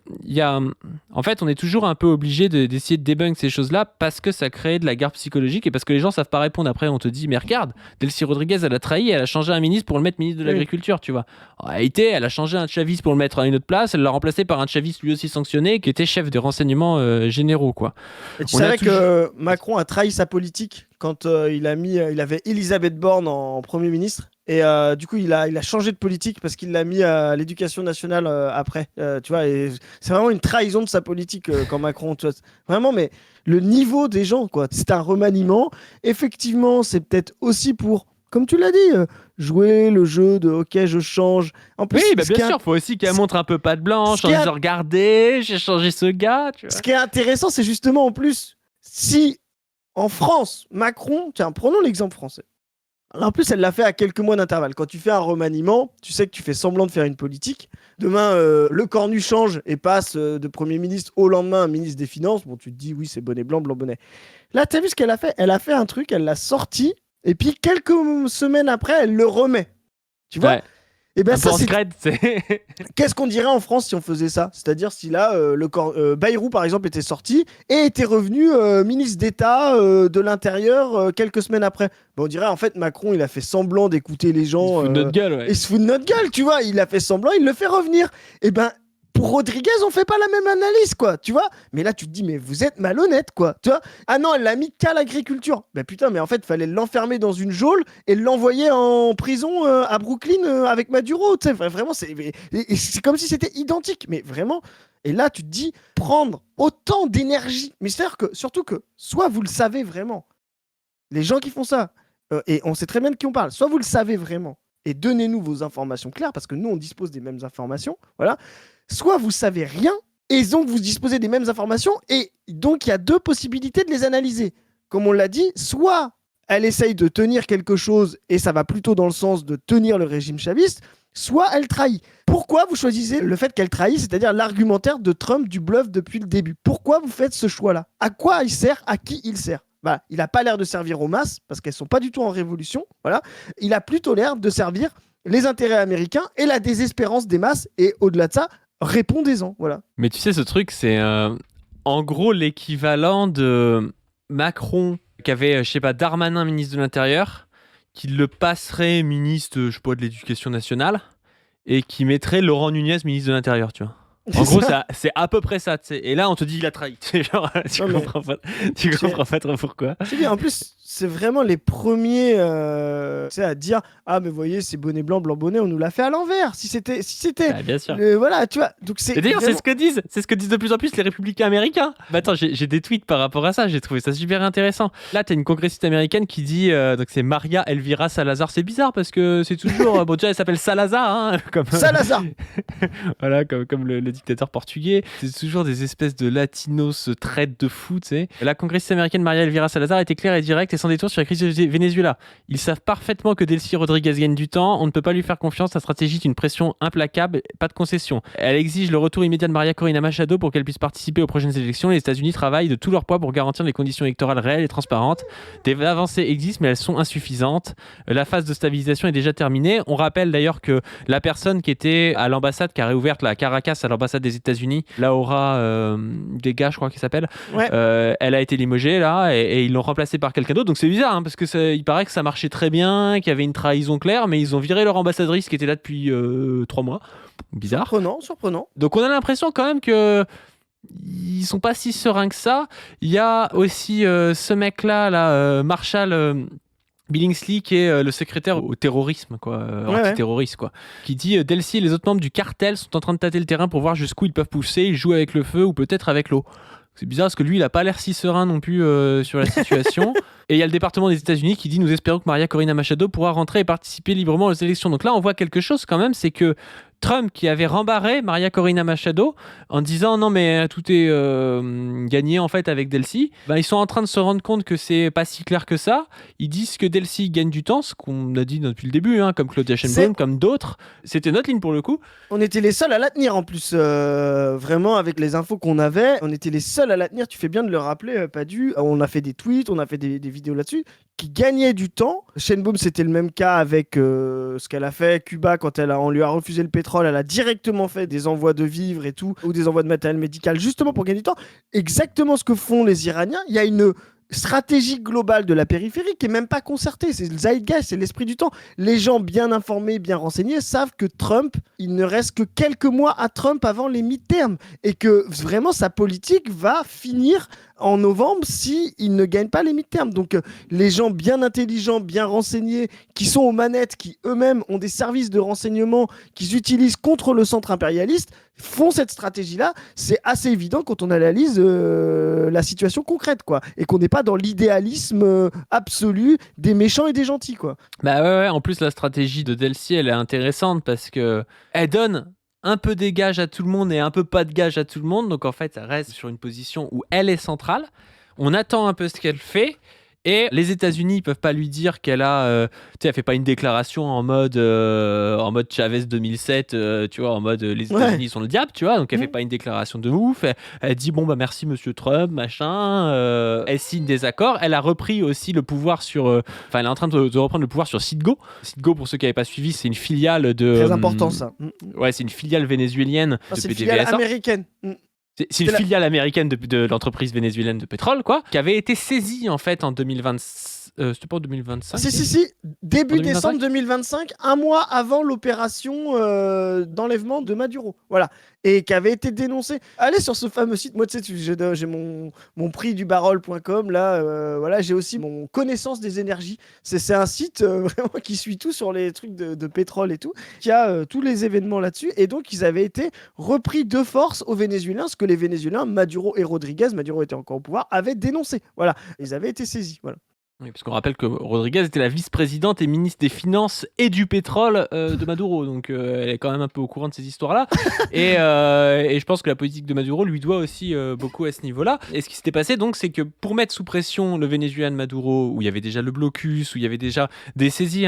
en fait, on est toujours un peu obligé d'essayer de débunk ces choses-là parce que ça crée de la guerre psychologique et parce que les gens savent pas répondre. Après, on te dit, mais regarde, Delcy Rodriguez, elle a trahi, elle a changé un ministre pour le mettre ministre de l'Agriculture, tu vois. En réalité, elle a changé un chaviste pour le mettre à une autre place, elle l'a remplacé par un chaviste lui aussi sanctionné qui était chef des renseignements généraux, quoi. Et tu savais que Macron a trahi sa politique quand il avait Elisabeth Borne en Premier ministre. Et du coup, il a changé de politique parce qu'il l'a mis à l'éducation nationale après. Tu vois, et c'est vraiment une trahison de sa politique quand Macron. Tu vois, vraiment, mais le niveau des gens, quoi. C'est un remaniement. Effectivement, c'est peut-être aussi pour, comme tu l'as dit, jouer le jeu de OK, je change. En plus, oui, bien sûr, il faut aussi qu'elle montre un peu patte blanche en disant regardez, j'ai changé ce gars. Tu vois. Ce qui est intéressant, c'est justement en plus, si en France, Macron, tiens, prenons l'exemple français. En plus, elle l'a fait à quelques mois d'intervalle. Quand tu fais un remaniement, tu sais que tu fais semblant de faire une politique. Demain, le cornu change et passe de Premier ministre au lendemain à ministre des Finances. Bon, tu te dis, oui, c'est bonnet blanc, blanc bonnet. Là, tu as vu ce qu'elle a fait ? Elle a fait un truc, elle l'a sorti, et puis quelques semaines après, elle le remet. Tu vois ? Et ben ça, Qu'est-ce qu'on dirait en France si on faisait ça ? C'est-à-dire si là, Bayrou, par exemple, était sorti et était revenu ministre d'État de l'Intérieur quelques semaines après. Ben, on dirait, en fait, Macron, il a fait semblant d'écouter les gens. Il se fout de notre gueule, ouais. Il se fout de notre gueule, tu vois. Il a fait semblant, il le fait revenir. Et ben, pour Rodriguez, on fait pas la même analyse, quoi, tu vois. Mais là, tu te dis, mais vous êtes malhonnête, quoi, tu vois. Ah non, elle l'a mis qu'à l'agriculture. Ben putain, mais en fait, il fallait l'enfermer dans une geôle et l'envoyer en prison à Brooklyn avec Maduro, tu sais. Vraiment, c'est comme si c'était identique, mais vraiment. Et là, tu te dis, prendre autant d'énergie. Mais c'est-à-dire que, surtout que, soit vous le savez vraiment, les gens qui font ça, et on sait très bien de qui on parle, soit vous le savez vraiment, et donnez-nous vos informations claires, parce que nous, on dispose des mêmes informations, voilà. Soit vous savez rien, et donc vous disposez des mêmes informations, et donc il y a deux possibilités de les analyser. Comme on l'a dit, soit elle essaye de tenir quelque chose, et ça va plutôt dans le sens de tenir le régime chaviste, soit elle trahit. Pourquoi vous choisissez le fait qu'elle trahit, c'est-à-dire l'argumentaire de Trump du bluff depuis le début ? Pourquoi vous faites ce choix-là ? À quoi il sert ? À qui il sert ? Bah, il n'a pas l'air de servir aux masses, parce qu'elles ne sont pas du tout en révolution. Voilà. Il a plutôt l'air de servir les intérêts américains et la désespérance des masses, et au-delà de ça, répondez-en, voilà. Mais tu sais, ce truc, c'est en gros l'équivalent de Macron, qui avait, je sais pas, Darmanin, ministre de l'Intérieur, qui le passerait ministre, je sais pas, de l'Éducation nationale, et qui mettrait Laurent Nunez, ministre de l'Intérieur, tu vois. En gros, c'est à peu près ça, tu sais. Et là, on te dit, il a trahi. Genre, tu comprends pas trop pourquoi. Je dis, en plus, c'est vraiment les premiers à dire ah mais voyez c'est bonnet blanc blanc bonnet on nous l'a fait à l'envers si c'était Ah, bien sûr. voilà tu vois donc c'est Et d'ailleurs, vraiment- c'est ce que disent de plus en plus les républicains américains. Bah attends, j'ai des tweets par rapport à ça, j'ai trouvé ça super intéressant. Là, t'as une congressiste américaine qui dit, donc c'est Maria Elvira Salazar. C'est bizarre parce que c'est toujours, bon déjà elle s'appelle Salazar, hein, comme Salazar voilà, comme le dictateur portugais. C'est toujours des espèces de latinos traites de fou, tu sais. La congressiste américaine Maria Elvira Salazar était claire et directe et sans détour sur la crise du Venezuela. Ils savent parfaitement que Delcy Rodriguez gagne du temps. On ne peut pas lui faire confiance. La stratégie est une pression implacable, pas de concession. Elle exige le retour immédiat de Maria Corina Machado pour qu'elle puisse participer aux prochaines élections. Les États-Unis travaillent de tout leur poids pour garantir des conditions électorales réelles et transparentes. Des avancées existent, mais elles sont insuffisantes. La phase de stabilisation est déjà terminée. On rappelle d'ailleurs que la personne qui était à l'ambassade, qui a réouvert la Caracas à l'ambassade des États-Unis, Laura Dega, je crois qu'elle s'appelle, ouais elle a été limogée là et ils l'ont remplacée par quelqu'un d'autre. Donc c'est bizarre parce que il paraît que ça marchait très bien, qu'il y avait une trahison claire, mais ils ont viré leur ambassadrice qui était là depuis 3 mois. Bizarre. surprenant Donc on a l'impression quand même que ils sont pas si sereins que ça. Il y a aussi ce mec-là, Marshall Billingsley, qui est le secrétaire au terrorisme, quoi, antiterroriste, quoi, qui dit Delcy et les autres membres du cartel sont en train de tâter le terrain pour voir jusqu'où ils peuvent pousser. Ils jouent avec le feu ou peut-être avec l'eau. C'est bizarre parce que lui, il a pas l'air si serein non plus sur la situation. Et il y a le département des États-Unis qui dit nous espérons que Maria Corina Machado pourra rentrer et participer librement aux élections. Donc là, on voit quelque chose quand même, c'est que Trump, qui avait rembarré Maria Corina Machado en disant non mais tout est gagné en fait avec Delcy, ils sont en train de se rendre compte que c'est pas si clair que ça. Ils disent que Delcy gagne du temps, ce qu'on a dit depuis le début, hein, comme Claudia Sheinbaum, comme d'autres. C'était notre ligne pour le coup. on était les seuls à la tenir en plus vraiment avec les infos qu'on avait on était les seuls à la tenir tu fais bien de le rappeler Padu on a fait des tweets on a fait des vidéos là-dessus qui gagnait du temps. Sheinbaum, c'était le même cas avec ce qu'elle a fait. Cuba, quand on lui a refusé le pétrole, elle a directement fait des envois de vivres et tout, ou des envois de matériel médical, justement pour gagner du temps. Exactement ce que font les Iraniens. Il y a une stratégie globale de la périphérie qui est même pas concertée. C'est le zeitgeist, c'est l'esprit du temps. Les gens bien informés, bien renseignés savent que Trump, il ne reste que quelques mois à Trump avant les midterms et que vraiment sa politique va finir en novembre si il ne gagne pas les midterms. Donc les gens bien intelligents, bien renseignés, qui sont aux manettes, qui eux-mêmes ont des services de renseignement qu'ils utilisent contre le centre impérialiste, font cette stratégie-là. C'est assez évident quand on analyse la situation concrète, quoi, et qu'on n'est pas dans l'idéalisme absolu des méchants et des gentils, quoi. Bah ouais. En plus, la stratégie de Delcy, elle est intéressante parce que elle donne un peu des gages à tout le monde et un peu pas de gages à tout le monde. Donc en fait, elle reste sur une position où elle est centrale. On attend un peu ce qu'elle fait. Et les États-Unis, ils peuvent pas lui dire qu'elle a, elle fait pas une déclaration en mode Chavez 2007, tu vois, en mode les États-Unis sont le diable, tu vois. Donc elle fait pas une déclaration de ouf. Elle dit bon bah merci Monsieur Trump, machin. Elle signe des accords. Elle a repris aussi le pouvoir sur, elle est en train de reprendre le pouvoir sur Citgo. Citgo, pour ceux qui n'avaient pas suivi, c'est une filiale de. Très important ça. Ouais, c'est une filiale vénézuélienne de c'est une PDVSA. filiale américaine. C'est une filiale américaine de l'entreprise vénézuélienne de pétrole, quoi, qui avait été saisie en fait en 2020. C'était pas en 2025 Si. Début 2025? décembre 2025, un mois avant l'opération d'enlèvement de Maduro. Voilà. Et qui avait été dénoncé. Allez sur ce fameux site. Moi, tu sais, j'ai mon prix du barol.com. Là, voilà, j'ai aussi mon connaissance des énergies. C'est un site vraiment qui suit tout sur les trucs de pétrole et tout, qui a tous les événements là-dessus. Et donc, ils avaient été repris de force aux Vénézuéliens, ce que les Vénézuéliens, Maduro et Rodriguez, Maduro était encore au pouvoir, avaient dénoncé. Voilà. Ils avaient été saisis. Voilà. Oui, parce qu'on rappelle que Rodriguez était la vice-présidente et ministre des Finances et du pétrole de Maduro, donc elle est quand même un peu au courant de ces histoires-là. et je pense que la politique de Maduro lui doit aussi beaucoup à ce niveau-là. Et ce qui s'était passé, donc, c'est que pour mettre sous pression le Venezuela de Maduro, où il y avait déjà le blocus, où il y avait déjà des saisies,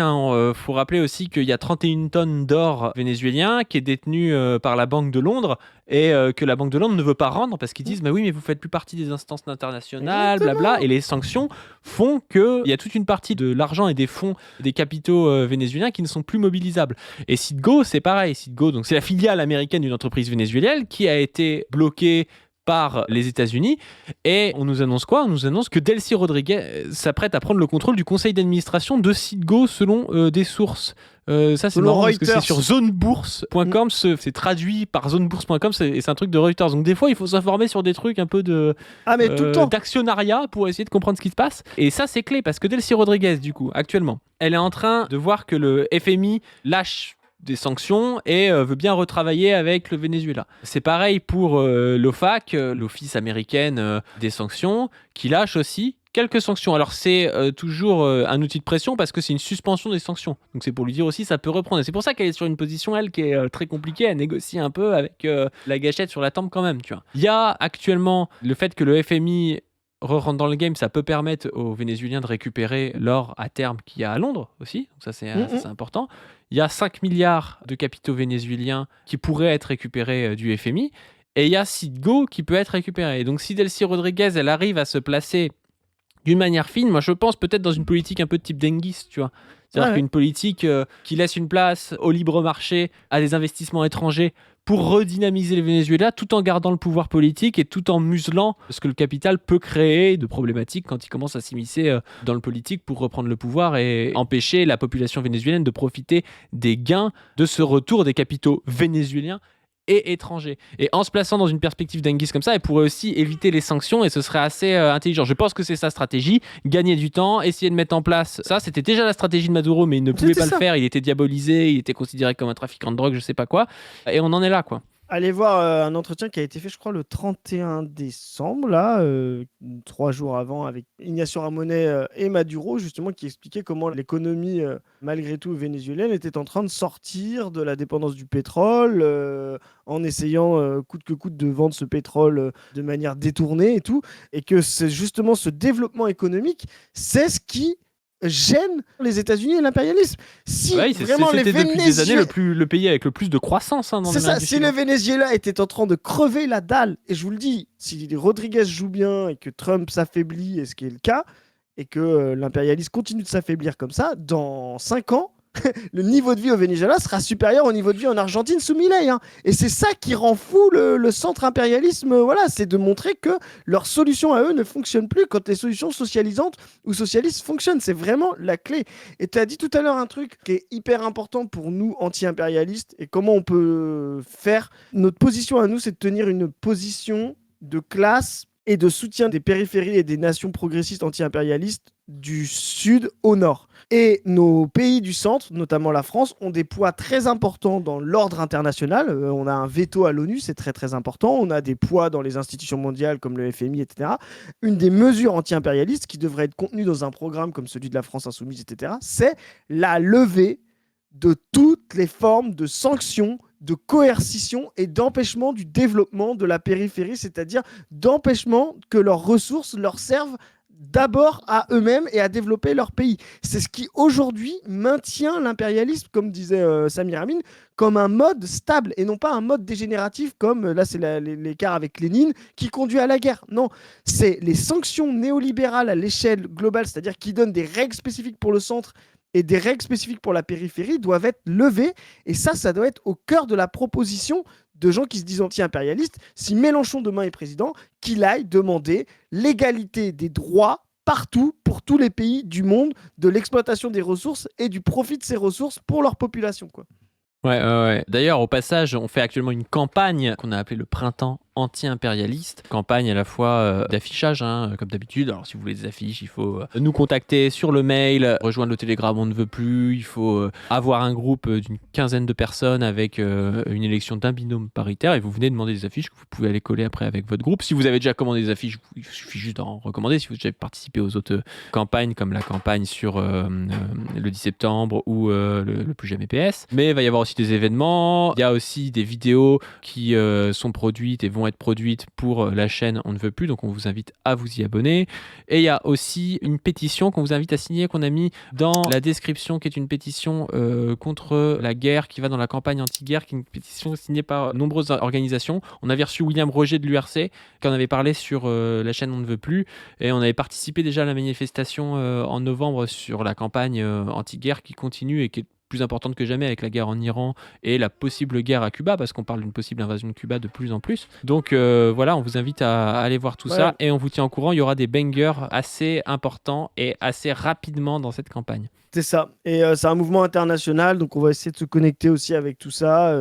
faut rappeler aussi qu'il y a 31 tonnes d'or vénézuélien qui est détenu par la Banque de Londres, et que la Banque de Londres ne veut pas rendre parce qu'ils disent bah oui mais vous faites plus partie des instances internationales, blabla, et les sanctions font qu'il y a toute une partie de l'argent et des fonds, des capitaux vénézuéliens qui ne sont plus mobilisables. Et Citgo, c'est pareil. Citgo, donc c'est la filiale américaine d'une entreprise vénézuélienne qui a été bloquée par les États-Unis. Et on nous annonce quoi ? On nous annonce que Delcy Rodriguez s'apprête à prendre le contrôle du conseil d'administration de Citgo selon des sources. Ça, c'est Selon marrant parce que c'est Reuters. sur zonebourse.com, c'est traduit par zonebourse.com, et c'est un truc de Reuters. Donc des fois, il faut s'informer sur des trucs un peu Ah, mais tout le temps. d'actionnariat pour essayer de comprendre ce qui se passe. Et ça, c'est clé parce que Delcy Rodriguez, du coup, actuellement, elle est en train de voir que le FMI lâche des sanctions et veut bien retravailler avec le Venezuela. C'est pareil pour l'OFAC, l'Office américaine des sanctions, qui lâche aussi quelques sanctions. Alors c'est toujours un outil de pression parce que c'est une suspension des sanctions. Donc c'est pour lui dire aussi ça peut reprendre. Et c'est pour ça qu'elle est sur une position, elle, qui est très compliquée. Elle négocie un peu avec la gâchette sur la tempe quand même, tu vois. Il y a actuellement le fait que le FMI rentre dans le game, ça peut permettre aux Vénézuéliens de récupérer l'or à terme qu'il y a à Londres aussi. Donc ça, c'est important. Il y a 5 milliards de capitaux vénézuéliens qui pourraient être récupérés du FMI. Et il y a Citgo qui peut être récupéré. Et donc si Delcy Rodriguez, elle arrive à se placer d'une manière fine, moi je pense peut-être dans une politique un peu de type Denguis, tu vois. C'est-à-dire qu'une politique qui laisse une place au libre marché, à des investissements étrangers pour redynamiser le Venezuela tout en gardant le pouvoir politique et tout en muselant ce que le capital peut créer de problématiques quand il commence à s'immiscer dans le politique pour reprendre le pouvoir et empêcher la population vénézuélienne de profiter des gains de ce retour des capitaux vénézuéliens et étrangers. Et en se plaçant dans une perspective d'Anguis comme ça, elle pourrait aussi éviter les sanctions et ce serait assez intelligent. Je pense que c'est sa stratégie, gagner du temps, essayer de mettre en place ça. C'était déjà la stratégie de Maduro, mais il ne pouvait pas le faire. Il était diabolisé, il était considéré comme un trafiquant de drogue, je sais pas quoi. Et on en est là, quoi. Allez voir un entretien qui a été fait, je crois, le 31 décembre, là, 3 jours avant, avec Ignacio Ramonet et Maduro, justement, qui expliquait comment l'économie, malgré tout, vénézuélienne était en train de sortir de la dépendance du pétrole, en essayant coûte que coûte de vendre ce pétrole de manière détournée et tout, et que c'est justement ce développement économique, c'est ce qui gêne les États-Unis et l'impérialisme. Si vraiment c'était les depuis des années le pays avec le plus de croissance dans c'est ça, du si Sud. le Venezuela était en train de crever la dalle, et je vous le dis, si Rodriguez joue bien et que Trump s'affaiblit, et ce qui est le cas, et que l'impérialisme continue de s'affaiblir comme ça, dans 5 ans, le niveau de vie au Venezuela sera supérieur au niveau de vie en Argentine sous Milei. Hein. Et c'est ça qui rend fou le centre-impérialisme. Voilà, c'est de montrer que leur solution à eux ne fonctionne plus quand les solutions socialisantes ou socialistes fonctionnent. C'est vraiment la clé. Et tu as dit tout à l'heure un truc qui est hyper important pour nous, anti-impérialistes, et comment on peut faire. Notre position à nous, c'est de tenir une position de classe et de soutien des périphéries et des nations progressistes anti-impérialistes du sud au nord. Et nos pays du centre, notamment la France, ont des poids très importants dans l'ordre international. On a un veto à l'ONU, c'est très très important. On a des poids dans les institutions mondiales comme le FMI, etc. Une des mesures anti-impérialistes qui devrait être contenue dans un programme comme celui de la France insoumise, etc., c'est la levée de toutes les formes de sanctions, de coercition et d'empêchement du développement de la périphérie, c'est-à-dire d'empêchement que leurs ressources leur servent d'abord à eux-mêmes et à développer leur pays. C'est ce qui aujourd'hui maintient l'impérialisme, comme disait Samir Amin, comme un mode stable et non pas un mode dégénératif comme, là c'est l'écart avec Lénine, qui conduit à la guerre. Non, c'est les sanctions néolibérales à l'échelle globale, c'est-à-dire qui donnent des règles spécifiques pour le centre et des règles spécifiques pour la périphérie doivent être levées, et ça doit être au cœur de la proposition de gens qui se disent anti-impérialistes. Si Mélenchon demain est président, qu'il aille demander l'égalité des droits partout, pour tous les pays du monde, de l'exploitation des ressources et du profit de ces ressources pour leur population, quoi. Ouais. D'ailleurs, au passage, on fait actuellement une campagne qu'on a appelée le Printemps anti-impérialiste. Campagne à la fois d'affichage, comme d'habitude. Alors, si vous voulez des affiches, il faut nous contacter sur le mail, rejoindre le Telegram, on ne veut plus. Il faut avoir un groupe d'une 15aine de personnes avec une élection d'un binôme paritaire. Et vous venez demander des affiches que vous pouvez aller coller après avec votre groupe. Si vous avez déjà commandé des affiches, il suffit juste d'en recommander. Si vous avez déjà participé aux autres campagnes, comme la campagne sur le 10 septembre ou le Plus Jamais PS. Mais il va y avoir aussi des événements. Il y a aussi des vidéos qui sont produites et vont être produites pour la chaîne On ne veut plus, donc on vous invite à vous y abonner. Et il y a aussi une pétition qu'on vous invite à signer, qu'on a mis dans la description, qui est une pétition contre la guerre, qui va dans la campagne anti-guerre, qui est une pétition signée par nombreuses organisations. On avait reçu William Roger de l'URC, qui en avait parlé sur la chaîne On ne veut plus, et on avait participé déjà à la manifestation en novembre sur la campagne anti-guerre qui continue et qui est plus importante que jamais avec la guerre en Iran et la possible guerre à Cuba, parce qu'on parle d'une possible invasion de Cuba de plus en plus. Donc voilà, on vous invite à aller voir tout ça et on vous tient au courant. Il y aura des bangers assez importants et assez rapidement dans cette campagne. C'est ça. Et c'est un mouvement international, donc on va essayer de se connecter aussi avec tout ça.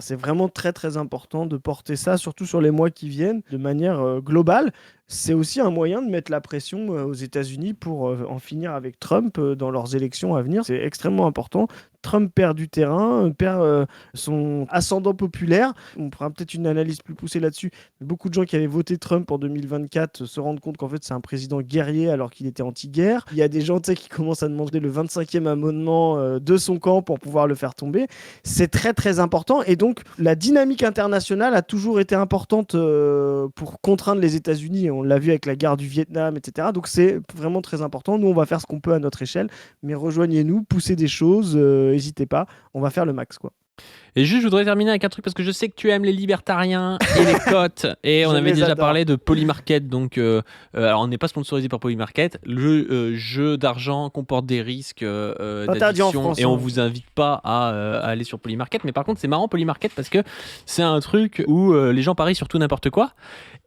C'est vraiment très très important de porter ça, surtout sur les mois qui viennent, de manière globale. C'est aussi un moyen de mettre la pression aux États-Unis pour en finir avec Trump dans leurs élections à venir. C'est extrêmement important. Trump perd du terrain, perd son ascendant populaire. On fera peut-être une analyse plus poussée là-dessus. Mais beaucoup de gens qui avaient voté Trump en 2024 se rendent compte qu'en fait, c'est un président guerrier alors qu'il était anti-guerre. Il y a des gens qui commencent à demander le 25e amendement de son camp pour pouvoir le faire tomber. C'est très, très important. Et donc, la dynamique internationale a toujours été importante pour contraindre les États-Unis. On l'a vu avec la guerre du Vietnam, etc. Donc, c'est vraiment très important. Nous, on va faire ce qu'on peut à notre échelle. Mais rejoignez-nous, poussez des choses. N'hésitez pas, on va faire le max, quoi. Et juste, je voudrais terminer avec un truc parce que je sais que tu aimes les libertariens et les cotes. Et on avait déjà parlé de Polymarket. Donc, alors on n'est pas sponsorisé par Polymarket. Le jeu d'argent comporte des risques d'addiction et on vous invite pas à aller sur Polymarket. Mais par contre, c'est marrant Polymarket parce que c'est un truc où les gens parient sur tout n'importe quoi.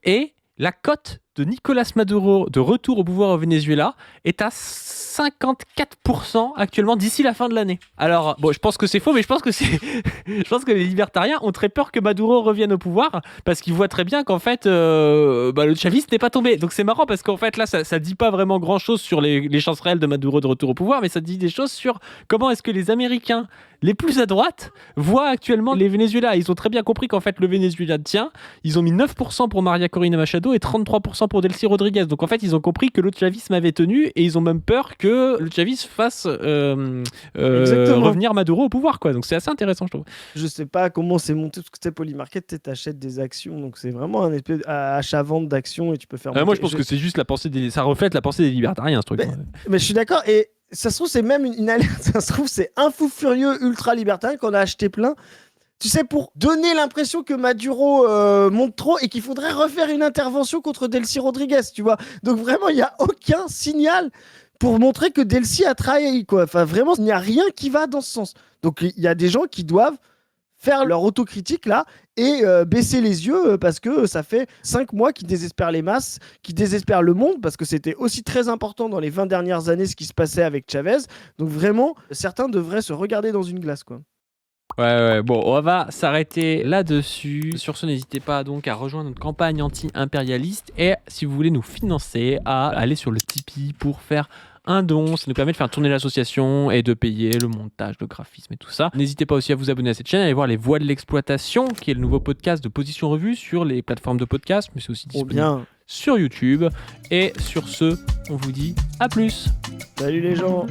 Et la cote de Nicolas Maduro de retour au pouvoir au Venezuela est à 54% actuellement d'ici la fin de l'année. Alors, bon, je pense que c'est faux, mais je pense que les libertariens ont très peur que Maduro revienne au pouvoir parce qu'ils voient très bien qu'en fait, le chaviste n'est pas tombé. Donc c'est marrant parce qu'en fait, là, ça dit pas vraiment grand-chose sur les chances réelles de Maduro de retour au pouvoir, mais ça dit des choses sur comment est-ce que les Américains les plus à droite voient actuellement les Venezuela. Ils ont très bien compris qu'en fait, le Venezuela tient. Ils ont mis 9% pour Maria Corina Machado et 33% pour Delcy Rodriguez. Donc en fait, ils ont compris que le chavisme avait tenu et ils ont même peur que le chavisme fasse revenir Maduro au pouvoir, quoi. Donc c'est assez intéressant, je trouve. Je sais pas comment c'est monté, parce que tu sais, Polymarket, t'achètes des actions, donc c'est vraiment un espèce d'achat-vente d'actions et tu peux faire. Moi, je pense que c'est juste la pensée ça reflète la pensée des libertariens, ce truc. Mais je suis d'accord, et ça se trouve, c'est même une alerte. Ça se trouve, c'est un fou furieux ultra libertarien qu'on a acheté plein. Tu sais, pour donner l'impression que Maduro monte trop et qu'il faudrait refaire une intervention contre Delcy Rodriguez, tu vois. Donc vraiment, il n'y a aucun signal pour montrer que Delcy a trahi, quoi. Enfin, vraiment, il n'y a rien qui va dans ce sens. Donc, il y a des gens qui doivent faire leur autocritique, là, et baisser les yeux, parce que ça fait 5 mois qu'ils désespèrent les masses, qu'ils désespèrent le monde, parce que c'était aussi très important dans les 20 dernières années ce qui se passait avec Chavez. Donc vraiment, certains devraient se regarder dans une glace, quoi. Ouais, bon, on va s'arrêter là-dessus. Sur ce, n'hésitez pas donc à rejoindre notre campagne anti-impérialiste et si vous voulez nous financer, à aller sur le Tipeee pour faire un don. Ça nous permet de faire tourner l'association et de payer le montage, le graphisme et tout ça. N'hésitez pas aussi à vous abonner à cette chaîne, à aller voir Les Voix de l'exploitation, qui est le nouveau podcast de Position Revue sur les plateformes de podcast, mais c'est aussi disponible sur YouTube. Et sur ce, on vous dit à plus. Salut les gens.